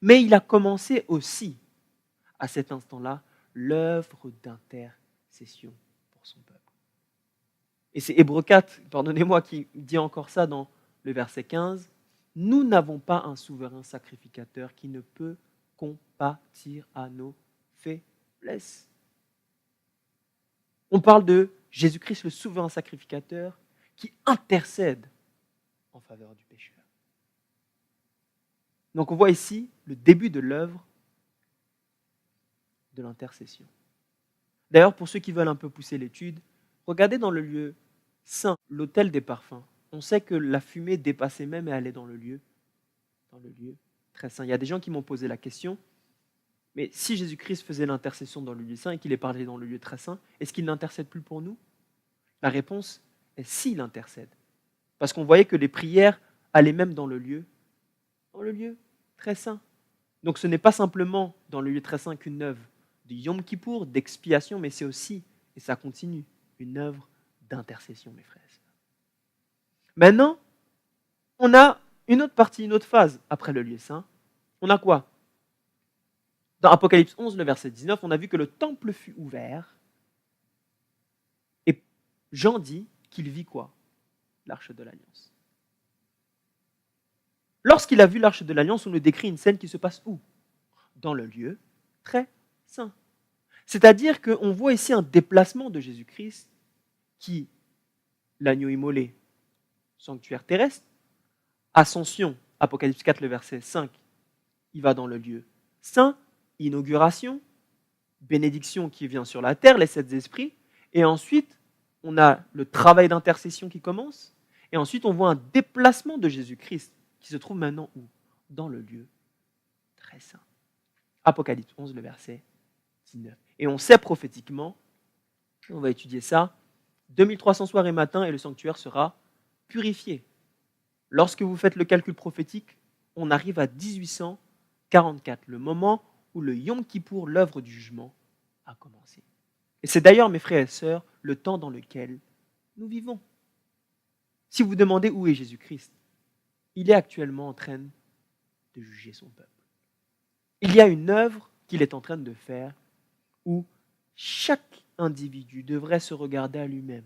B: Mais il a commencé aussi, à cet instant-là, l'œuvre d'intercession pour son peuple. Et c'est Hébreux 4, pardonnez-moi, qui dit encore ça dans le verset 15. Nous n'avons pas un souverain sacrificateur qui ne peut compatir à nos faiblesses. On parle de Jésus-Christ, le souverain sacrificateur, qui intercède en faveur du pécheur. Donc on voit ici le début de l'œuvre de l'intercession. D'ailleurs, pour ceux qui veulent un peu pousser l'étude, regardez dans le lieu saint, l'autel des parfums. On sait que la fumée dépassait même et allait dans le lieu très saint. Il y a des gens qui m'ont posé la question, mais si Jésus-Christ faisait l'intercession dans le lieu saint et qu'il est parlé dans le lieu très saint, est-ce qu'il n'intercède plus pour nous? La réponse est s'il intercède. Parce qu'on voyait que les prières allaient même dans le lieu très saint. Donc ce n'est pas simplement dans le lieu très saint qu'une œuvre de Yom Kippour, d'expiation, mais c'est aussi, et ça continue, une œuvre d'intercession, mes frères et sœurs. Maintenant, on a une autre partie, une autre phase après le lieu saint. On a quoi? Dans Apocalypse 11, le verset 19, on a vu que le temple fut ouvert et Jean dit qu'il vit quoi? L'arche de l'Alliance. Lorsqu'il a vu l'arche de l'Alliance, on nous décrit une scène qui se passe où? Dans le lieu très saint. C'est-à-dire qu'on voit ici un déplacement de Jésus-Christ qui, l'agneau immolé, sanctuaire terrestre, ascension, Apocalypse 4, le verset 5, il va dans le lieu saint, inauguration, bénédiction qui vient sur la terre, les 7 esprits, et ensuite on a le travail d'intercession qui commence, et ensuite on voit un déplacement de Jésus-Christ qui se trouve maintenant où? Dans le lieu très saint. Apocalypse 11, le verset 19. Et on sait prophétiquement, on va étudier ça, 2300 soirs et matins et le sanctuaire sera purifié. Lorsque vous faites le calcul prophétique, on arrive à 1844, le moment où le Yom Kippour, l'œuvre du jugement, a commencé. Et c'est d'ailleurs, mes frères et sœurs, le temps dans lequel nous vivons. Si vous demandez où est Jésus-Christ, il est actuellement en train de juger son peuple. Il y a une œuvre qu'il est en train de faire où chaque individu devrait se regarder à lui-même,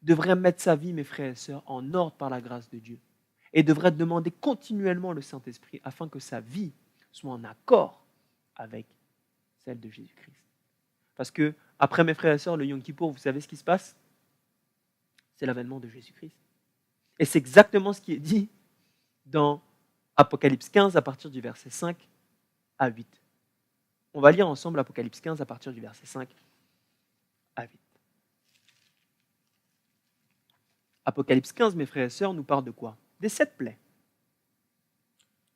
B: devrait mettre sa vie, mes frères et sœurs, en ordre par la grâce de Dieu et devrait demander continuellement le Saint-Esprit afin que sa vie soit en accord avec celle de Jésus-Christ. Parce que, après, mes frères et sœurs, le Yom Kippour, vous savez ce qui se passe? C'est l'avènement de Jésus-Christ. Et c'est exactement ce qui est dit dans Apocalypse 15 à partir du verset 5 à 8. On va lire ensemble Apocalypse 15 à partir du verset 5 à 8. Apocalypse 15, mes frères et sœurs, nous parle de quoi? Des 7 plaies.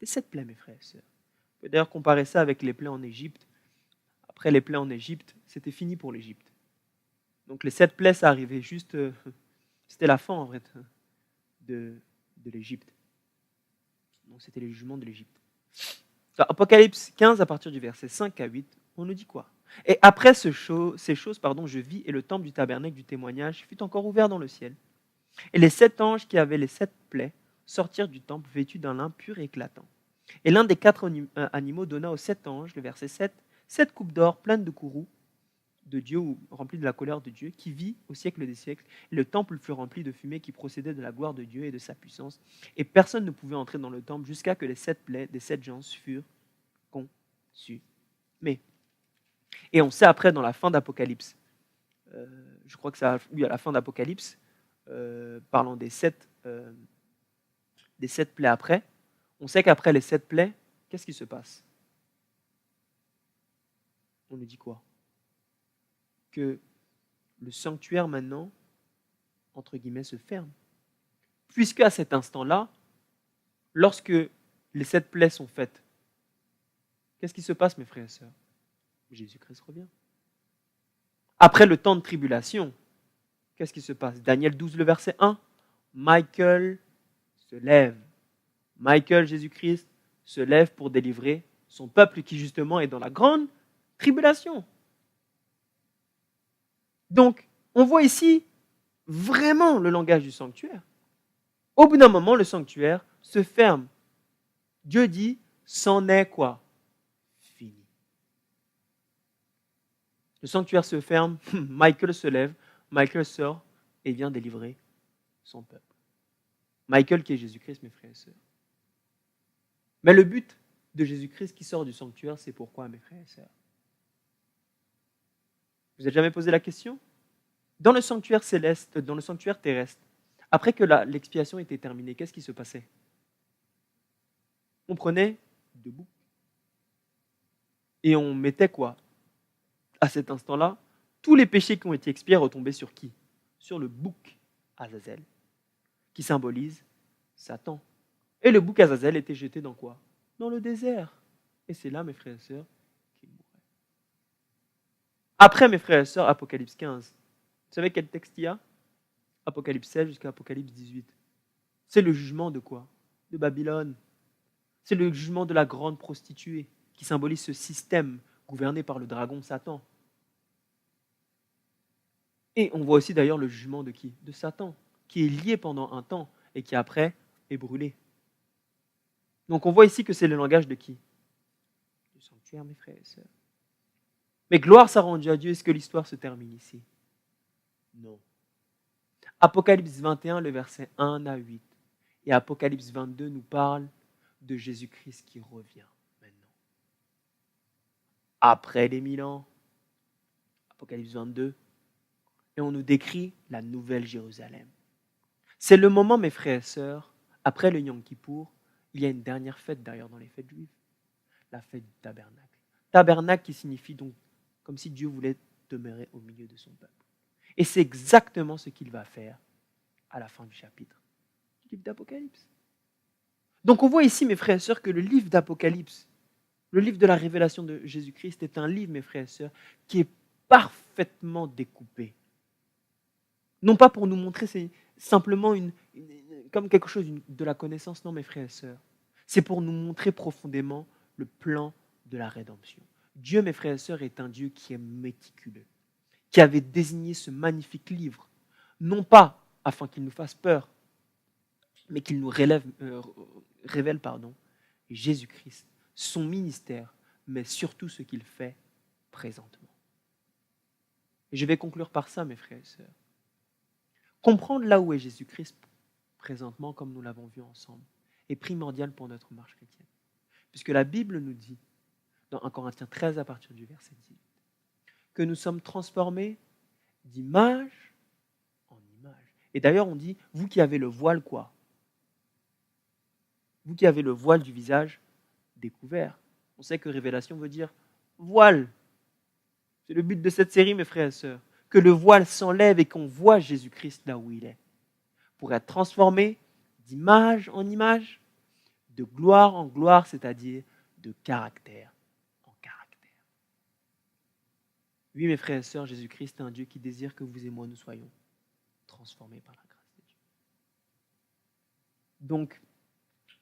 B: Des 7 plaies, mes frères et sœurs. On peut d'ailleurs comparer ça avec les plaies en Égypte. Après les plaies en Égypte, c'était fini pour l'Égypte. Donc les 7 plaies, ça arrivait juste... c'était la fin, en vrai, de l'Égypte. Donc c'était les jugements de l'Égypte. Apocalypse 15, à partir du verset 5 à 8, on nous dit quoi? Et après ces choses, je vis, et le temple du tabernacle du témoignage fut encore ouvert dans le ciel. Et les 7 anges qui avaient les 7 plaies sortirent du temple vêtus d'un lin pur et éclatant. Et l'un des 4 animaux donna aux 7 anges, le verset 7, 7 coupes d'or pleines de courroux de Dieu, ou remplies de la colère de Dieu, qui vit au siècle des siècles. Et le temple fut rempli de fumée qui procédait de la gloire de Dieu et de sa puissance. Et personne ne pouvait entrer dans le temple jusqu'à que les 7 plaies des 7 géants furent consumées. Et on sait après, dans la fin d'Apocalypse, je crois que ça, oui, à la fin d'Apocalypse, parlant des 7 plaies après, on sait qu'après les 7 plaies, qu'est-ce qui se passe? On nous dit quoi? Que le sanctuaire maintenant, entre guillemets, se ferme. Puisque à cet instant-là, lorsque les 7 plaies sont faites, qu'est-ce qui se passe, mes frères et sœurs? Jésus-Christ revient. Après le temps de tribulation, qu'est-ce qui se passe? Daniel 12, le verset 1, Michael se lève. Michael, Jésus-Christ, se lève pour délivrer son peuple qui justement est dans la grande tribulation. Donc, on voit ici vraiment le langage du sanctuaire. Au bout d'un moment, le sanctuaire se ferme. Dieu dit, c'en est quoi? Fini. Le sanctuaire se ferme, Michael se lève, Michael sort et vient délivrer son peuple. Michael qui est Jésus-Christ, mes frères et sœurs. Mais le but de Jésus-Christ qui sort du sanctuaire, c'est pourquoi, mes frères et sœurs? Vous n'avez jamais posé la question? Dans le sanctuaire céleste, dans le sanctuaire terrestre, après que l'expiation était terminée, qu'est-ce qui se passait? On prenait 2 boucs. Et on mettait quoi? À cet instant-là, tous les péchés qui ont été expiés retombaient sur qui? Sur le bouc Azazel, qui symbolise Satan. Et le bouc Azazel était jeté dans quoi? Dans le désert. Et c'est là, mes frères et sœurs, qu'il mourrait. Après, mes frères et sœurs, Apocalypse 15. Vous savez quel texte il y a? Apocalypse 16 jusqu'à Apocalypse 18. C'est le jugement de quoi? De Babylone. C'est le jugement de la grande prostituée, qui symbolise ce système gouverné par le dragon Satan. Et on voit aussi d'ailleurs le jugement de qui? De Satan, qui est lié pendant un temps et qui après est brûlé. Donc on voit ici que c'est le langage de qui? Du sanctuaire, mes frères et sœurs. Mais gloire soit rendue à Dieu, est-ce que l'histoire se termine ici? Non. Apocalypse 21, le verset 1 à 8, et Apocalypse 22 nous parle de Jésus-Christ qui revient maintenant. Après les 1000 ans, Apocalypse 22, et on nous décrit la nouvelle Jérusalem. C'est le moment, mes frères et sœurs, après le Yom Kippour, il y a une dernière fête d'ailleurs dans les fêtes juives, la fête du tabernacle. Tabernacle qui signifie donc comme si Dieu voulait demeurer au milieu de son peuple. Et c'est exactement ce qu'il va faire à la fin du chapitre du livre d'Apocalypse. Donc on voit ici, mes frères et sœurs, que le livre d'Apocalypse, le livre de la révélation de Jésus-Christ, est un livre, mes frères et sœurs, qui est parfaitement découpé. Non pas pour nous montrer, c'est simplement comme quelque chose de la connaissance, non, mes frères et sœurs. C'est pour nous montrer profondément le plan de la rédemption. Dieu, mes frères et sœurs, est un Dieu qui est méticuleux, qui avait désigné ce magnifique livre, non pas afin qu'il nous fasse peur, mais qu'il nous révèle Jésus-Christ, son ministère, mais surtout ce qu'il fait présentement. Et je vais conclure par ça, mes frères et sœurs. Comprendre là où est Jésus-Christ présentement, comme nous l'avons vu ensemble, est primordial pour notre marche chrétienne. Puisque la Bible nous dit, dans 1 Corinthiens 13 à partir du verset 18, que nous sommes transformés d'image en image. Et d'ailleurs, on dit, vous qui avez le voile quoi? Vous qui avez le voile du visage découvert. On sait que révélation veut dire voile. C'est le but de cette série, mes frères et sœurs. Que le voile s'enlève et qu'on voit Jésus-Christ là où il est. Pour être transformé d'image en image, de gloire en gloire, c'est-à-dire de caractère en caractère. Oui, mes frères et sœurs, Jésus-Christ est un Dieu qui désire que vous et moi nous soyons transformés par la grâce de Dieu. Donc,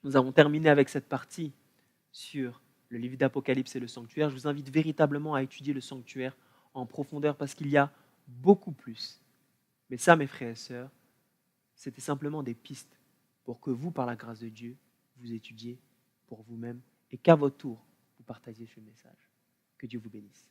B: nous avons terminé avec cette partie sur le livre d'Apocalypse et le sanctuaire. Je vous invite véritablement à étudier le sanctuaire en profondeur parce qu'il y a beaucoup plus. Mais ça, mes frères et sœurs, c'était simplement des pistes pour que vous, par la grâce de Dieu, vous étudiez pour vous-même et qu'à votre tour, vous partagiez ce message. Que Dieu vous bénisse.